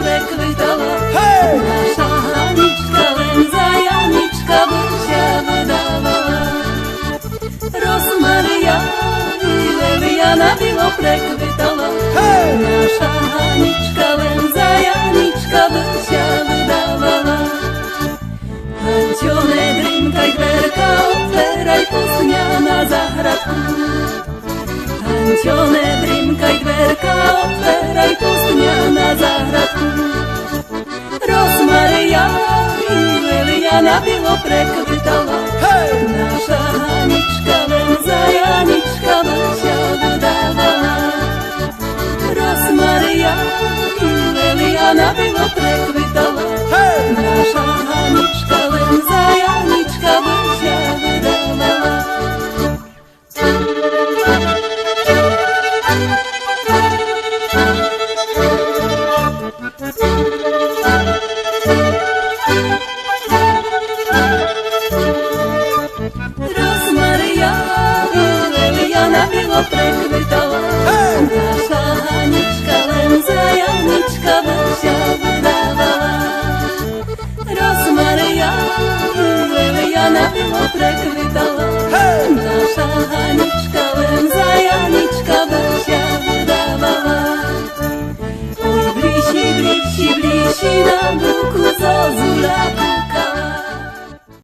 prekvitala. Naša Hanička len za Janička Božia vydávala. Rosmaria i Leliana bylo prekvitala. Naša Hanička len za Janička Božia vydávala. Hanťo, nedrinkaj dverka, otveraj posňa na zahradku. Hanťo, nedrinkaj dverka, otveraj posňa na zahradku. Rosmaria i Leliana bylo prekvitala. Naša Hanička len za Janička Božia vydávala. Rosmaria i Leliana bylo prekvitala. Naša Hanička len za Janička Božia vydávala. Rosmaria i Leliana bylo prekvitala. Naša Hanička len za Janička Božia vydávala. Rosmaria i Leliana bylo prekvitala. Naša Hanička len za Janička Božia vydávala. Oj, blíži, blíži, blíži nám